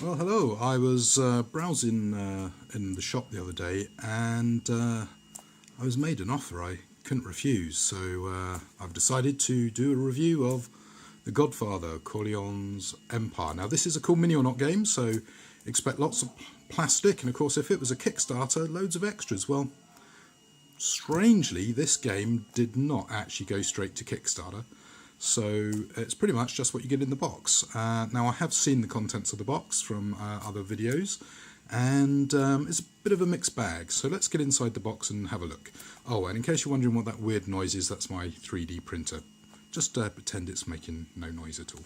Well, hello. I was browsing in the shop the other day, and I was made an offer I couldn't refuse. So I've decided to do a review of The Godfather, Corleone's Empire. Now, this is a cool mini or not game, so expect lots of plastic, and of course, if it was a Kickstarter, loads of extras. Well, strangely, this game did not actually go straight to Kickstarter. So it's pretty much just what you get in the box. Now, I have seen the contents of the box from other videos, and it's a bit of a mixed bag. So let's get inside the box and have a look. Oh, and in case you're wondering what that weird noise is, that's my 3D printer. Just pretend it's making no noise at all.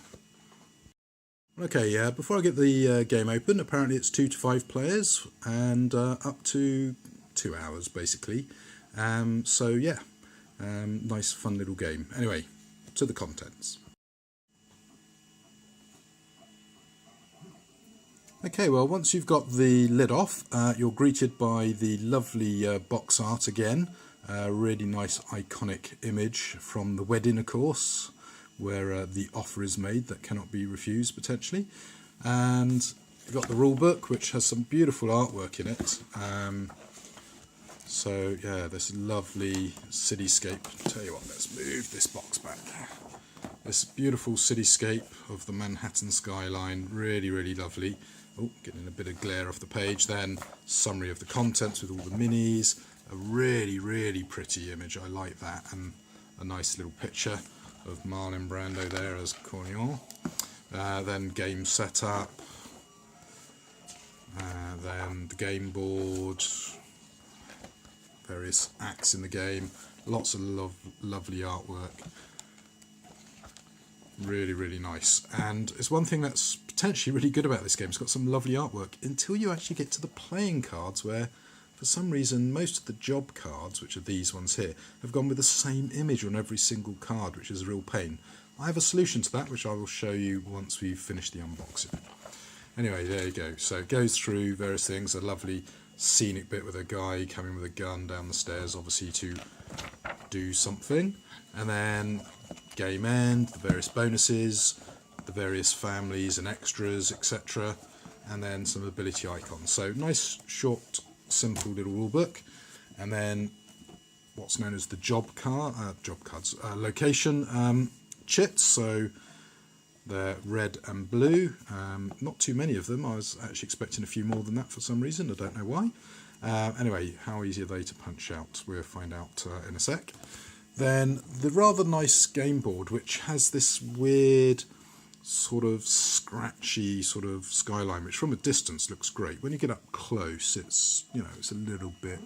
Okay, before I get the game open, apparently it's 2 to 5 players and up to 2 hours, basically. So yeah, nice fun little game. Anyway, to the contents. Okay, well, once you've got the lid off, you're greeted by the lovely box art again. Really nice iconic image from the wedding, of course, where the offer is made that cannot be refused potentially. And you've got the rule book, which has some beautiful artwork in it. So yeah, this lovely cityscape. Tell you what, let's move this box back. This beautiful cityscape of the Manhattan skyline, really, really lovely. Oh, getting a bit of glare off the page. Then summary of the contents with all the minis. A really, really pretty image. I like that, and a nice little picture of Marlon Brando there as Corleone. Then game setup. Then the game board. Various acts in the game, lots of lovely artwork, really, really nice. And it's one thing that's potentially really good about this game, it's got some lovely artwork until you actually get to the playing cards, where for some reason most of the job cards, which are these ones here, have gone with the same image on every single card, which is a real pain. I have a solution to that, which I will show you once we've finished the unboxing. Anyway, there you go. So it goes through various things, a lovely scenic bit with a guy coming with a gun down the stairs, obviously to do something, and then game end, the various bonuses, the various families and extras, etc., and then some ability icons. So nice, short, simple little rulebook, and then what's known as the job cards, location chits. So they're red and blue, not too many of them. I was actually expecting a few more than that for some reason, I don't know why. Anyway, how easy are they to punch out? We'll find out in a sec. Then the rather nice game board, which has this weird sort of scratchy sort of skyline, which from a distance looks great. When you get up close, it's, you know, it's a little bit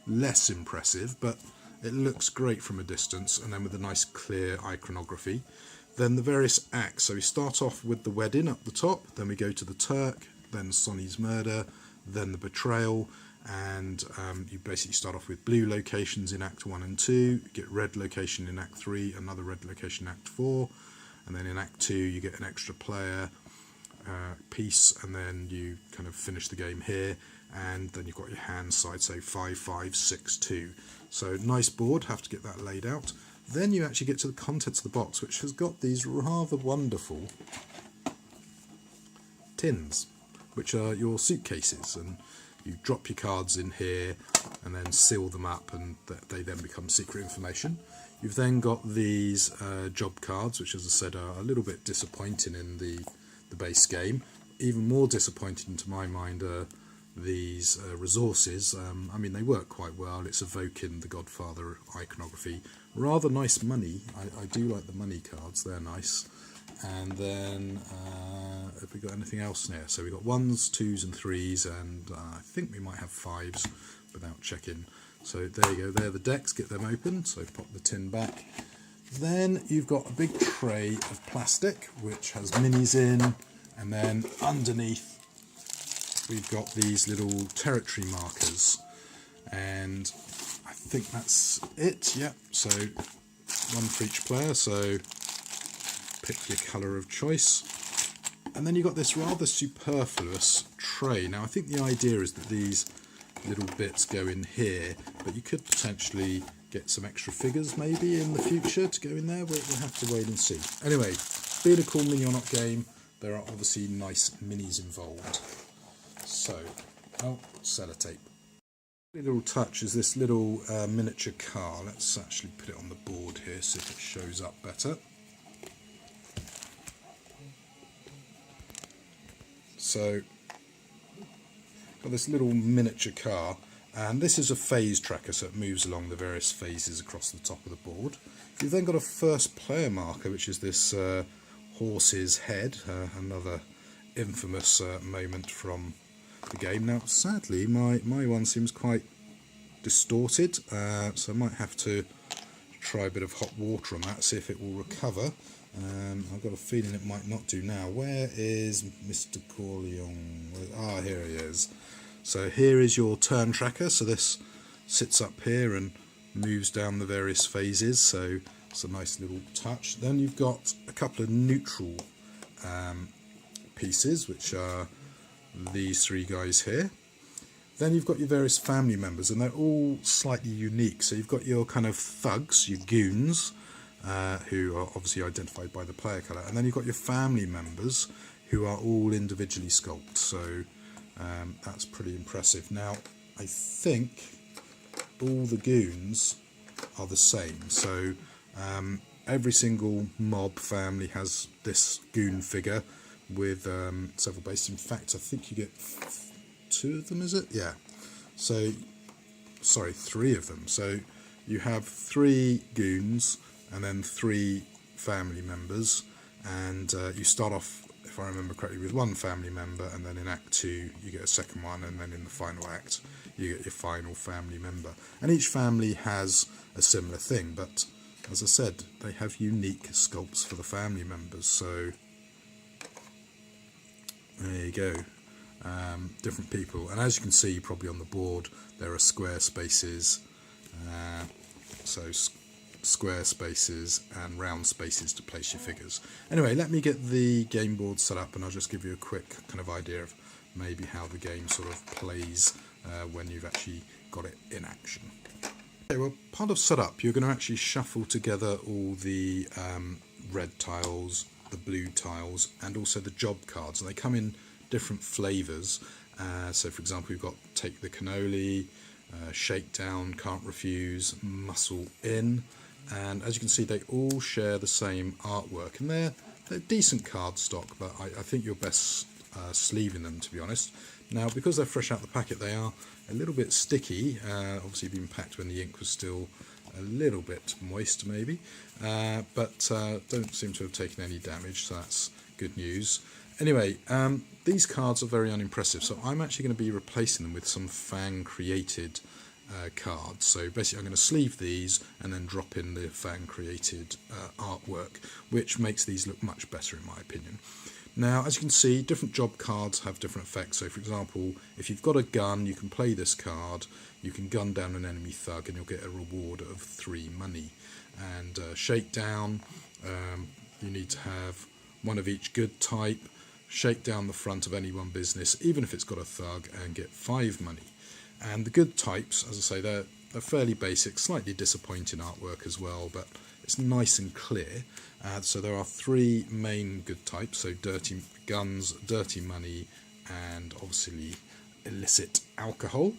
less impressive, but it looks great from a distance, and then with a nice clear iconography. Then the various acts. So we start off with the wedding up the top, then we go to the Turk, then Sonny's murder, then the betrayal, and you basically start off with blue locations in Act 1 and 2, you get red location in Act 3, another red location in Act 4, and then in Act 2 you get an extra player piece, and then you kind of finish the game here, and then you've got your hand side, so 5, 5, 6, 2. So nice board, have to get that laid out. Then you actually get to the contents of the box, which has got these rather wonderful tins, which are your suitcases, and you drop your cards in here and then seal them up, and they then become secret information. You've then got these job cards, which, as I said, are a little bit disappointing in the base game. Even more disappointing to my mind are these resources. I mean, they work quite well. It's evoking the Godfather iconography. Rather nice money. I do like the money cards, they're nice. And then have we got anything else in here? So we've got 1s, 2s and 3s, and I think we might have 5s without checking. So there you go, there are the decks, get them open, so pop the tin back. Then you've got a big tray of plastic which has minis in, and then underneath we've got these little territory markers, and I think that's it. Yep, so one for each player, so pick your colour of choice. And then you've got this rather superfluous tray. Now I think the idea is that these little bits go in here, but you could potentially get some extra figures maybe in the future to go in there. We'll have to wait and see. Anyway, being a cool mini or not game, there are obviously nice minis involved. So, oh, sellotape. A little touch is this little miniature car. Let's actually put it on the board here, see if it shows up better. So, got this little miniature car, and this is a phase tracker, so it moves along the various phases across the top of the board. You've then got a first player marker, which is this horse's head, another infamous moment from the game. Now, sadly, my one seems quite distorted, so I might have to try a bit of hot water on that, see if it will recover. I've got a feeling it might not do now. Where is Mr. Corleone? Ah, here he is. So here is your turn tracker. So this sits up here and moves down the various phases. So it's a nice little touch. Then you've got a couple of neutral pieces, which are these three guys here. Then you've got your various family members, and they're all slightly unique. So you've got your kind of thugs, your goons, who are obviously identified by the player colour, and then you've got your family members who are all individually sculpted, so that's pretty impressive. Now, I think all the goons are the same, so every single mob family has this goon figure with several bases. In fact, I think you get 2 of them, is it? Yeah. So, sorry, 3 of them. So you have 3 goons and then 3 family members, and you start off, if I remember correctly, with 1 family member, and then in Act 2 you get a second one, and then in the final act you get your final family member. And each family has a similar thing, but as I said, they have unique sculpts for the family members, so there you go. Different people, and as you can see probably on the board, there are square spaces, square spaces and round spaces to place your figures. Anyway, let me get the game board set up, and I'll just give you a quick kind of idea of maybe how the game sort of plays when you've actually got it in action. Okay, well, part of setup, you're going to actually shuffle together all the red tiles, the blue tiles, and also the job cards, and they come in different flavours. So for example, we've got Take the Cannoli, Shakedown, Can't Refuse, Muscle In, and as you can see, they all share the same artwork, and they're decent card stock, but I think you're best sleeving them, to be honest. Now, because they're fresh out the packet, they are a little bit sticky, obviously being packed when the ink was still a little bit moist maybe, but don't seem to have taken any damage, so that's good news. Anyway, these cards are very unimpressive, so I'm actually going to be replacing them with some fan-created cards. So basically I'm going to sleeve these and then drop in the fan-created artwork, which makes these look much better in my opinion. Now, as you can see, different job cards have different effects. So for example, if you've got a gun, you can play this card, you can gun down an enemy thug and you'll get a reward of 3 money. And Shakedown, you need to have one of each good type, shake down the front of any one business, even if it's got a thug, and get 5 money. And the good types, as I say, they're fairly basic, slightly disappointing artwork as well, but it's nice and clear. So there are 3 main good types, so dirty guns, dirty money, and obviously illicit alcohol.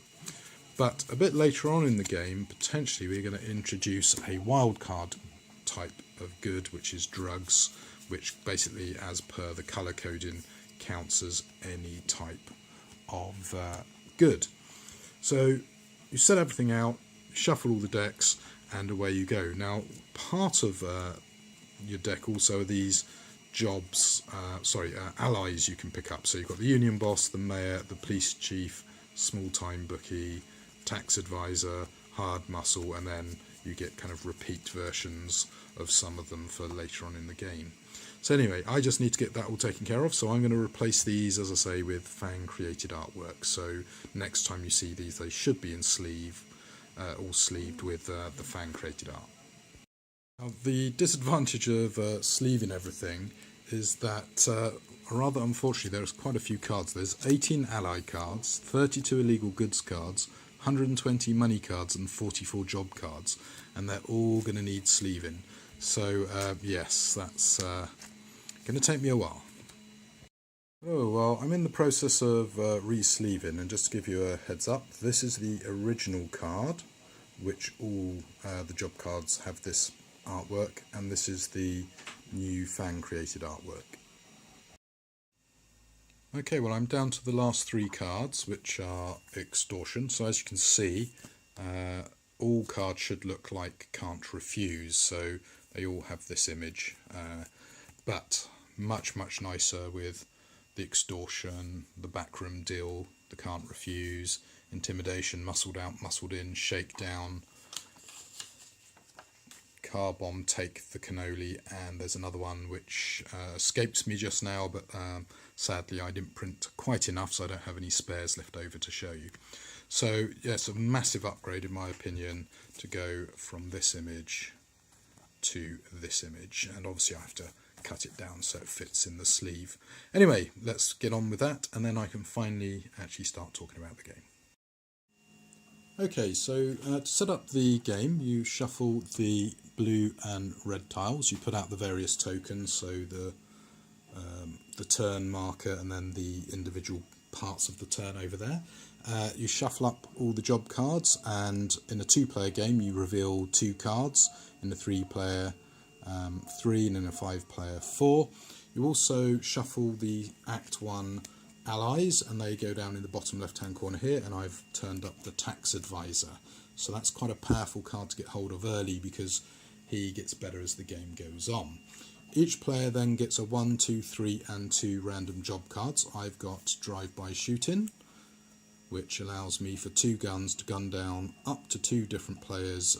But a bit later on in the game, potentially we're going to introduce a wildcard type of good, which is drugs, which basically, as per the colour coding, counts as any type of good. So you set everything out, shuffle all the decks, and away you go. Now, part of your deck also are these allies you can pick up. So you've got the union boss, the mayor, the police chief, small-time bookie, tax advisor, hard muscle, and then you get kind of repeat versions of some of them for later on in the game. So anyway, I just need to get that all taken care of, so I'm going to replace these, as I say, with fan-created artwork. So next time you see these, they should be in sleeve, all sleeved with the fan-created art. Now, the disadvantage of sleeving everything is that, rather unfortunately, there's quite a few cards. There's 18 ally cards, 32 illegal goods cards, 120 money cards, and 44 job cards, and they're all going to need sleeving. So yes, that's going to take me a while. Well, I'm in the process of re-sleeving, and just to give you a heads up, this is the original card, which all the job cards have this artwork, and this is the new fan created artwork. Okay, well, I'm down to the last 3 cards, which are Extortion. So as you can see, all cards should look like can't refuse, so they all have this image, but much nicer with the Extortion, the backroom deal, the can't refuse, intimidation, muscled out, muscled in, shakedown, car bomb, take the cannoli, and there's another one which escapes me just now, but sadly I didn't print quite enough, so I don't have any spares left over to show you. So yes, a massive upgrade in my opinion to go from this image to this image, and obviously I have to cut it down so it fits in the sleeve. Anyway, let's get on with that, and then I can finally actually start talking about the game. Okay, so to set up the game, you shuffle the blue and red tiles. You put out the various tokens, so the turn marker and then the individual parts of the turn over there. You shuffle up all the job cards, and in a 2-player game you reveal 2 cards, in a 3-player 3, and in a 5-player 4. You also shuffle the Act 1 allies, and they go down in the bottom left hand corner here, and I've turned up the tax advisor. So that's quite a powerful card to get hold of early, because he gets better as the game goes on. Each player then gets a 1, 2, 3 and 2 random job cards. I've got drive-by shooting, which allows me for 2 guns to gun down up to 2 different players'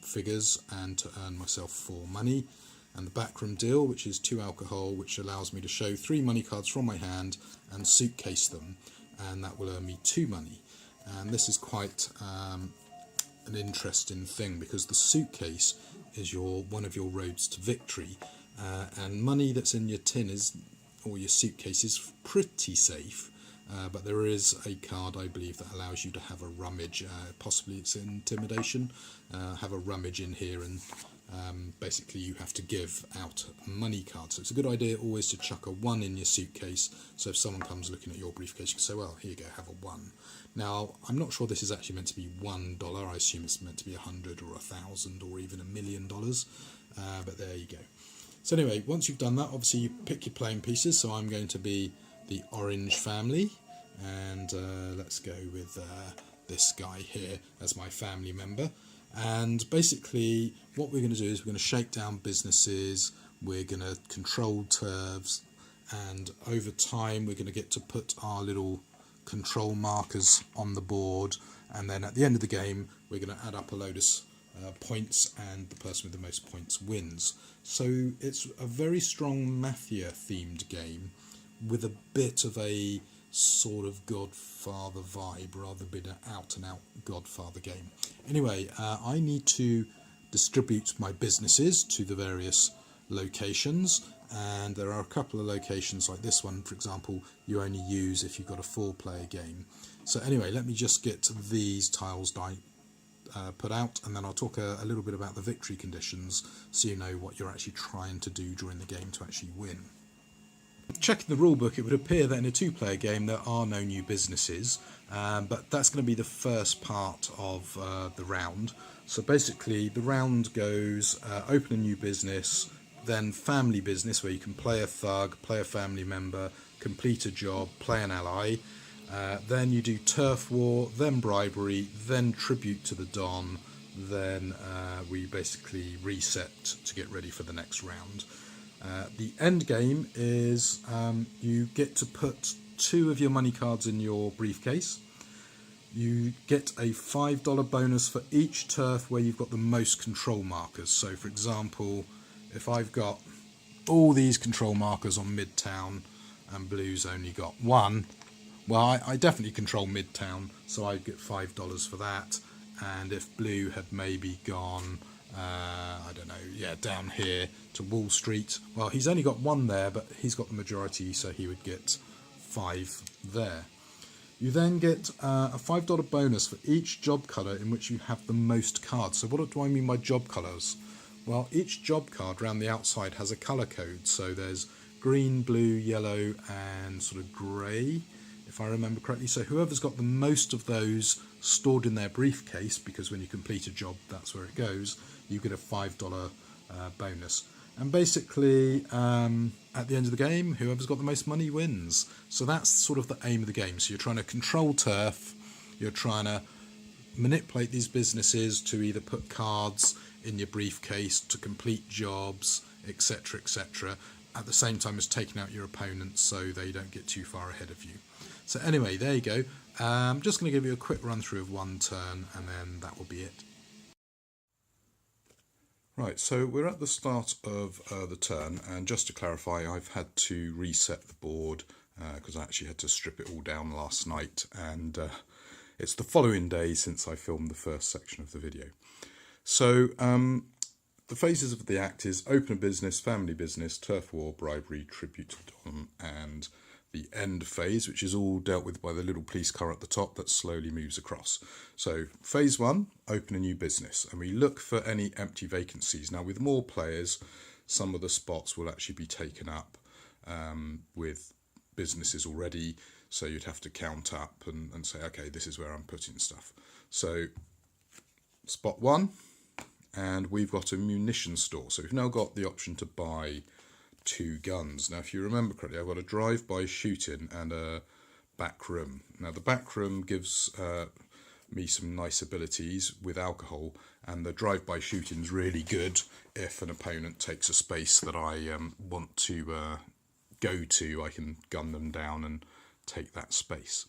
figures and to earn myself 4 money. And the backroom deal, which is 2 alcohol, which allows me to show 3 money cards from my hand and suitcase them, and that will earn me 2 money. And this is quite an interesting thing, because the suitcase is one of your roads to victory, and money that's in your tin or your suitcase is pretty safe. But there is a card, I believe, that allows you to have a rummage, possibly it's intimidation, have a rummage in here, and basically you have to give out money cards. So it's a good idea always to chuck a 1 in your suitcase, so if someone comes looking at your briefcase, you can say, well, here you go, have a 1. Now, I'm not sure this is actually meant to be $1, I assume it's meant to be 100 or 1,000 or even $1 million, but there you go. So anyway, once you've done that, obviously you pick your playing pieces, so I'm going to be the orange family, and let's go with this guy here as my family member. And basically what we're going to do is we're going to shake down businesses, we're going to control turfs, and over time we're going to get to put our little control markers on the board, and then at the end of the game we're going to add up a load of points, and the person with the most points wins. So it's a very strong Mafia themed game with a bit of a sort of Godfather vibe rather than an out and out Godfather game. Anyway, I need to distribute my businesses to the various locations, and there are a couple of locations like this one, for example, you only use if you've got a 4-player game. So anyway, let me just get these tiles put out, and then I'll talk a little bit about the victory conditions so you know what you're actually trying to do during the game to actually win. Checking the rulebook, it would appear that in a 2-player game there are no new businesses, but that's going to be the first part of the round. So basically the round goes open a new business, then family business where you can play a thug, play a family member, complete a job, play an ally. Then you do turf war, then bribery, then tribute to the Don, then we basically reset to get ready for the next round. The end game is you get to put 2 of your money cards in your briefcase. You get a $5 bonus for each turf where you've got the most control markers. So for example, if I've got all these control markers on Midtown and Blue's only got 1, well, I definitely control Midtown, so I'd get $5 for that. And if Blue had maybe gone, I don't know, yeah, down here to Wall Street, well, he's only got 1 there, but he's got the majority, so he would get 5 there. You then get a $5 bonus for each job colour in which you have the most cards. So what do I mean by job colours? Well, each job card around the outside has a colour code. So there's green, blue, yellow and sort of grey, if I remember correctly. So whoever's got the most of those stored in their briefcase, because when you complete a job that's where it goes, you get a $5 bonus. And basically at the end of the game, whoever's got the most money wins. So that's sort of the aim of the game. So you're trying to control turf, you're trying to manipulate these businesses to either put cards in your briefcase, to complete jobs, etc, etc, at the same time as taking out your opponents so they don't get too far ahead of you. So anyway, there you go. I'm just going to give you a quick run through of one turn and then that will be it. Right, so we're at the start of the turn, and just to clarify, I've had to reset the board because I actually had to strip it all down last night, and it's the following day since I filmed the first section of the video. So the phases of the act is open a business, family business, turf war, bribery, tribute to Don, and the end phase, which is all dealt with by the little police car at the top that slowly moves across. So phase 1, open a new business, and we look for any empty vacancies. Now with more players, some of the spots will actually be taken up with businesses already, so you'd have to count up and say, okay, this is where I'm putting stuff. So spot 1, and we've got a munition store, so we've now got the option to buy 2 guns. Now if you remember correctly, I've got a drive-by shooting and a back room. Now the back room gives me some nice abilities with alcohol, and the drive-by shooting is really good if an opponent takes a space that I want to go to. I can gun them down and take that space.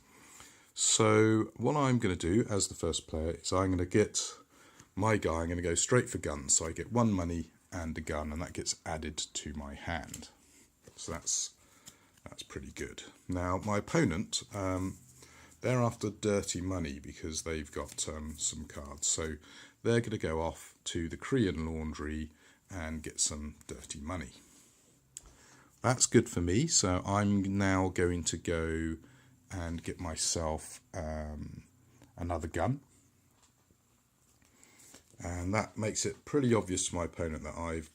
So what I'm going to do as the first player is I'm going to get my guy, I'm going to go straight for guns, so I get 1 money and a gun, and that gets added to my hand. So that's pretty good. Now my opponent, they're after dirty money because they've got some cards, so they're going to go off to the Korean laundry and get some dirty money. That's good for me, so I'm now going to go and get myself another gun. And that makes it pretty obvious to my opponent that I've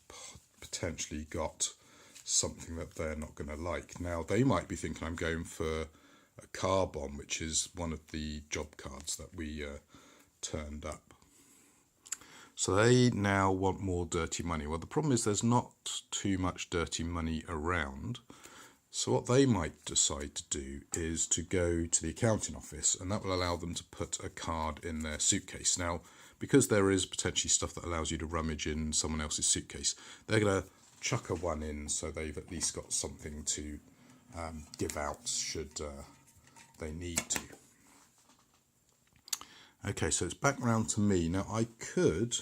potentially got something that they're not going to like. Now, they might be thinking I'm going for a car bomb, which is one of the job cards that we turned up. So they now want more dirty money. Well, the problem is there's not too much dirty money around. So what they might decide to do is to go to the accounting office, and that will allow them to put a card in their suitcase. Now, because there is potentially stuff that allows you to rummage in someone else's suitcase, they're going to chuck a 1 in so they've at least got something to give out should they need to. Okay, so it's back round to me. Now I could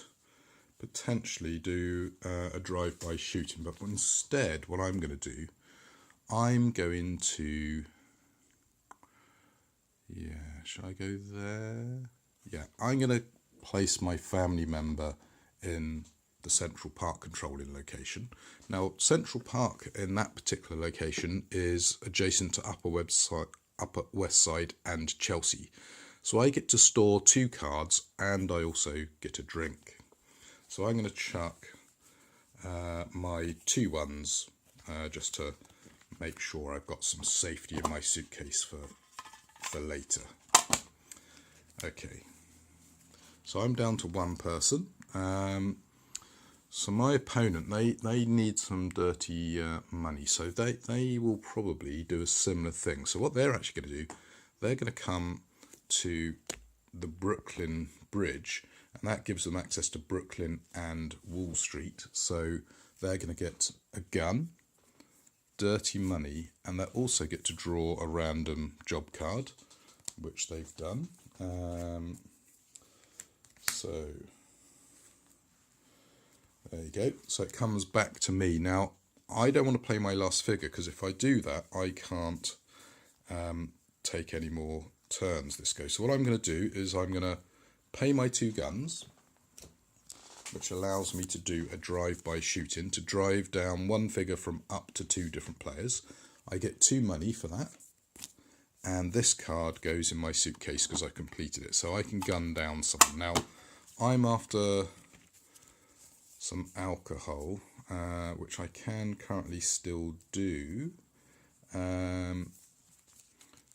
potentially do a drive-by shooting, but instead what I'm going to do, I'm going to, should I go there? Yeah, I'm going to place my family member in the Central Park controlling location. Now, Central Park in that particular location is adjacent to Upper West Side and Chelsea. So I get to store 2 cards and I also get a drink. So I'm going to chuck my 2 ones just to make sure I've got some safety in my suitcase for later. Okay. So I'm down to 1 person. So my opponent, they need some dirty money. So they will probably do a similar thing. So what they're actually going to do, they're going to come to the Brooklyn Bridge, and that gives them access to Brooklyn and Wall Street. So they're going to get a gun, dirty money, and they also get to draw a random job card, which they've done. So there you go. So it comes back to me. Now, I don't want to play my last figure, because if I do that, I can't take any more turns this go. So what I'm going to do is I'm going to pay my 2 guns, which allows me to do a drive-by shooting, to drive down 1 figure from up to 2 different players. I get 2 money for that. And this card goes in my suitcase because I completed it. So I can gun down someone. Now, I'm after some alcohol. which I can currently still do.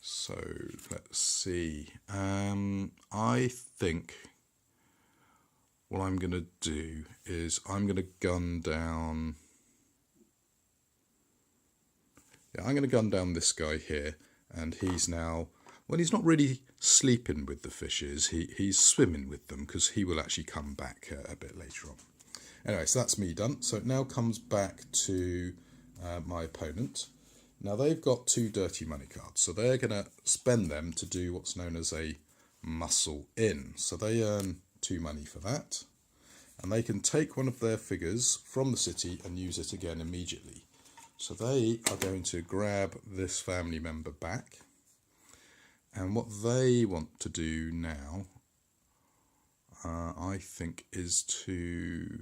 So let's see. I think what I'm going to do is I'm going to gun down. Yeah, I'm going to gun down this guy here, and he's now. Well, he's not really sleeping with the fishes. He's swimming with them because he will actually come back a bit later on. Anyway, so that's me done. So it now comes back to my opponent. Now they've got 2 dirty money cards, so they're going to spend them to do what's known as a muscle in. So they earn 2 money for that, and they can take one of their figures from the city and use it again immediately. So they are going to grab this family member back, and what they want to do now, I think, is to...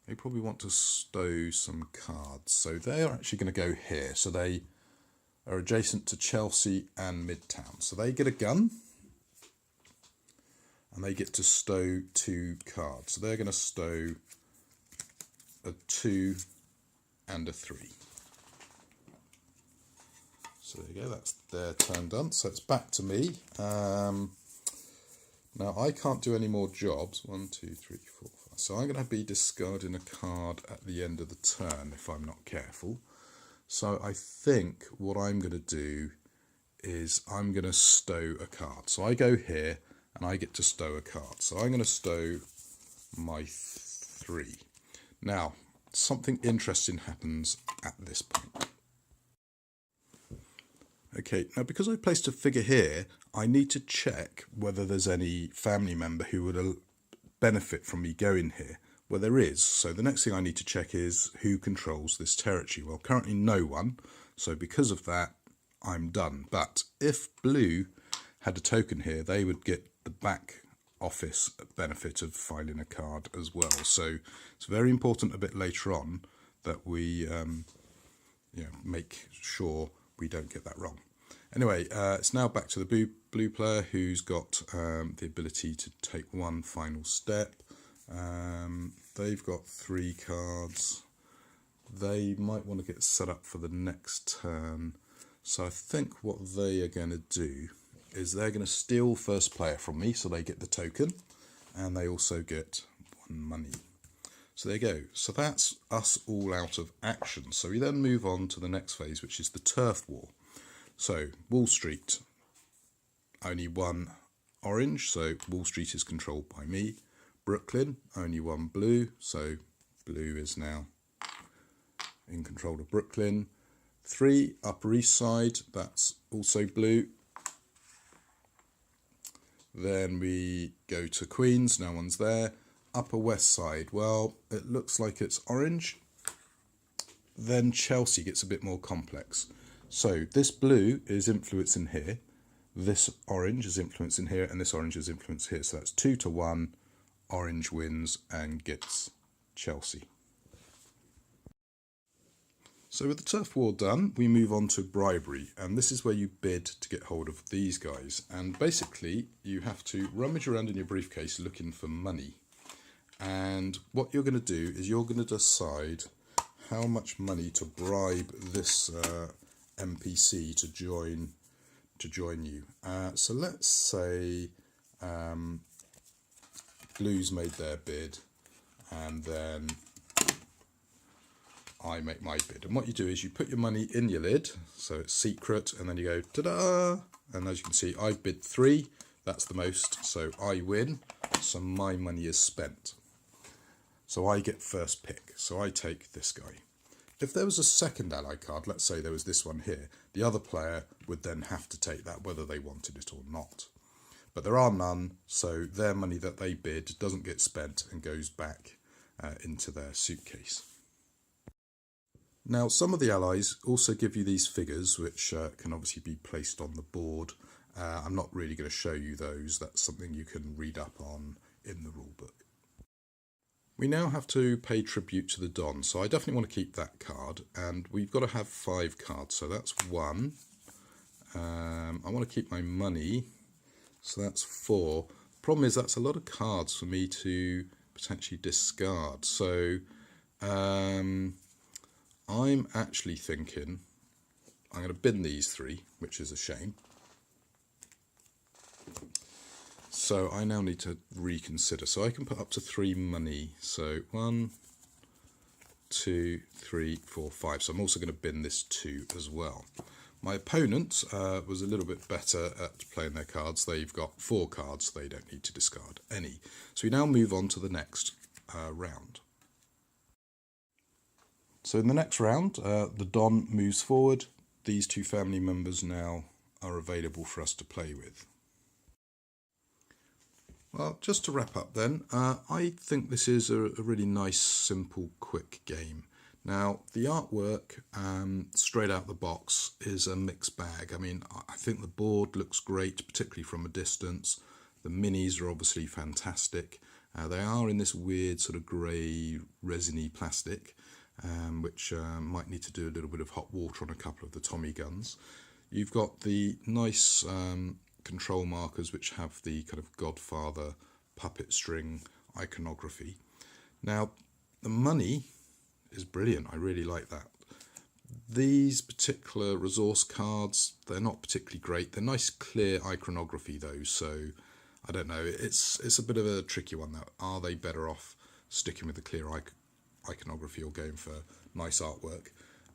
They probably want to stow some cards. So they are actually going to go here. So they are adjacent to Chelsea and Midtown. So they get a gun. And they get to stow 2 cards. So they're going to stow a 2 and a 3. So there you go. That's their turn done. So it's back to me. Now I can't do any more jobs. 1, 2, 3, 4, 5. So I'm going to be discarding a card at the end of the turn if I'm not careful. So I think what I'm going to do is I'm going to stow a card. So I go here and I get to stow a card. So I'm going to stow my 3. Now, something interesting happens at this point. Okay, now because I placed a figure here, I need to check whether there's any family member who would benefit from me going here. Well, there is. So the next thing I need to check is who controls this territory. Well, currently no one. So because of that, I'm done. But if blue had a token here, they would get the back office benefit of filing a card as well. So it's very important a bit later on that we make sure we don't get that wrong. Anyway, it's now back to the blue player who's got the ability to take one final step. They've got 3 cards. They might want to get set up for the next turn. So I think what they are going to do is they're going to steal first player from me, so they get the token, and they also get 1 money. So there you go. So that's us all out of action. So we then move on to the next phase, which is the turf war. So Wall Street, only 1 orange, so Wall Street is controlled by me. Brooklyn, only 1 blue, so blue is now in control of Brooklyn. 3 Upper East Side, that's also blue. Then we go to Queens, no one's there. Upper West Side, well, it looks like it's orange. Then Chelsea gets a bit more complex. So this blue is influencing here, this orange is influencing here, and this orange is influenced here. So that's 2 to 1, orange wins and gets Chelsea. So with the turf war done, we move on to bribery, and this is where you bid to get hold of these guys. And basically, you have to rummage around in your briefcase looking for money. And what you're going to do is you're going to decide how much money to bribe this NPC to join you. So let's say Blue's made their bid, and then I make my bid. And what you do is you put your money in your lid, so it's secret, and then you go ta-da! And as you can see, I bid 3. That's the most, so I win. So my money is spent. So I get first pick. So I take this guy. If there was a second ally card, let's say there was this one here, the other player would then have to take that whether they wanted it or not. But there are none, so their money that they bid doesn't get spent and goes back into their suitcase. Now, some of the allies also give you these figures, which can obviously be placed on the board. I'm not really going to show you those. That's something you can read up on in the rulebook. We now have to pay tribute to the Don, so I definitely want to keep that card, and we've got to have 5 cards, so that's 1. I want to keep my money, so that's 4. Problem is that's a lot of cards for me to potentially discard, so I'm actually thinking I'm going to bin these 3, which is a shame. So I now need to reconsider. So I can put up to 3 money. So 1, 2, 3, 4, 5. So I'm also going to bin this 2 as well. My opponent was a little bit better at playing their cards. They've got 4 cards. They don't need to discard any. So we now move on to the next round. So in the next round, the Don moves forward. These 2 family members now are available for us to play with. Well, just to wrap up then, I think this is a really nice, simple, quick game. Now, the artwork, straight out the box, is a mixed bag. I mean, I think the board looks great, particularly from a distance. The minis are obviously fantastic. They are in this weird sort of grey, resiny plastic, which might need to do a little bit of hot water on a couple of the Tommy guns. You've got the nice control markers which have the kind of Godfather puppet string iconography. Now, the money is brilliant. I really like that. These particular resource cards, they're not particularly great. They're nice clear iconography though, so I don't know. It's a bit of a tricky one though. Are they better off sticking with the clear iconography or going for nice artwork?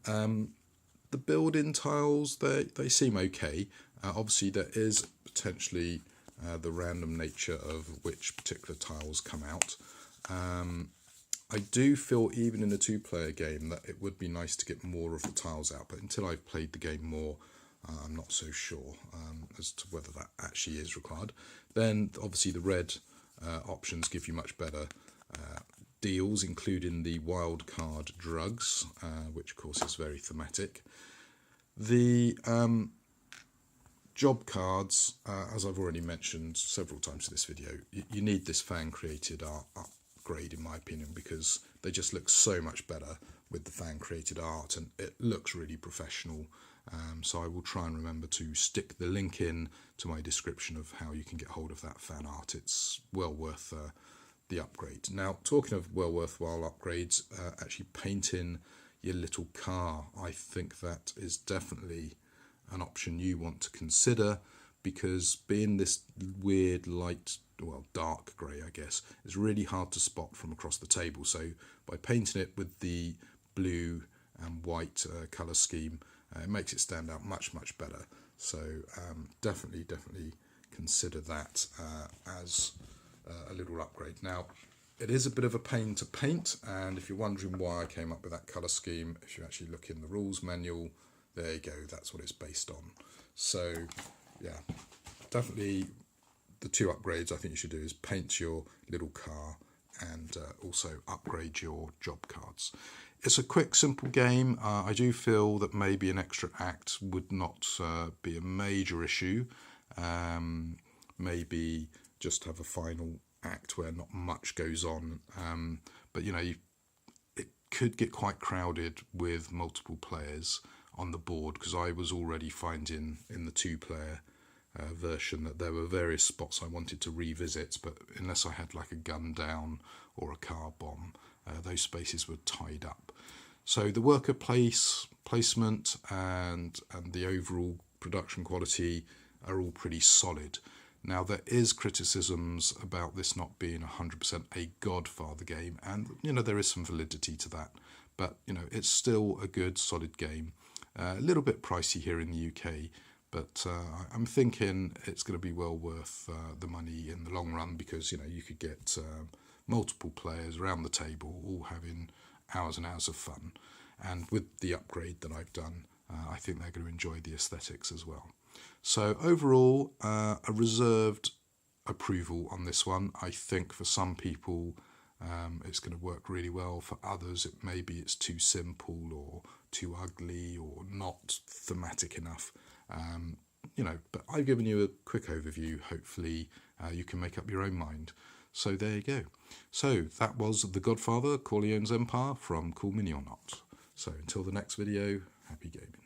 The build-in tiles, they seem okay. Obviously there is potentially the random nature of which particular tiles come out. I do feel even in a 2-player game that it would be nice to get more of the tiles out, but until I've played the game more, I'm not so sure as to whether that actually is required. Then obviously the red options give you much better deals, including the wild card drugs, which of course is very thematic. The job cards, as I've already mentioned several times in this video, you need this fan created art upgrade in my opinion, because they just look so much better with the fan created art and it looks really professional. So I will try and remember to stick the link in to my description of how you can get hold of that fan art. It's well worth the upgrade. Now, talking of well worthwhile upgrades, actually painting your little car, I think that is definitely an option you want to consider, because being this weird light, well, dark grey I guess, is really hard to spot from across the table. So by painting it with the blue and white colour scheme, it makes it stand out much better. So definitely consider that as a little upgrade. Now, it is a bit of a pain to paint, and if you're wondering why I came up with that colour scheme, if you actually look in the rules manual, there you go, that's what it's based on. So yeah, definitely the 2 upgrades I think you should do is paint your little car and also upgrade your job cards. It's a quick, simple game. I do feel that maybe an extra act would not be a major issue. Maybe just have a final act where not much goes on. But you know, it could get quite crowded with multiple players on the board, because I was already finding in the 2-player version that there were various spots I wanted to revisit, but unless I had like a gun down or a car bomb, those spaces were tied up. So the worker placement and the overall production quality are all pretty solid. Now, there is criticisms about this not being 100% a Godfather game, and you know, there is some validity to that, but you know, it's still a good solid game. A little bit pricey here in the UK, but I'm thinking it's going to be well worth the money in the long run, because you know, you could get multiple players around the table all having hours and hours of fun, and with the upgrade that I've done, I think they're going to enjoy the aesthetics as well. So overall, a reserved approval on this one. I think for some people it's going to work really well. For others, maybe it's too simple or too ugly or not thematic enough. You know, but I've given you a quick overview. Hopefully you can make up your own mind. So there you go. So that was The Godfather, Corleone's Empire from Cool Mini or Not. So until the next video, happy gaming.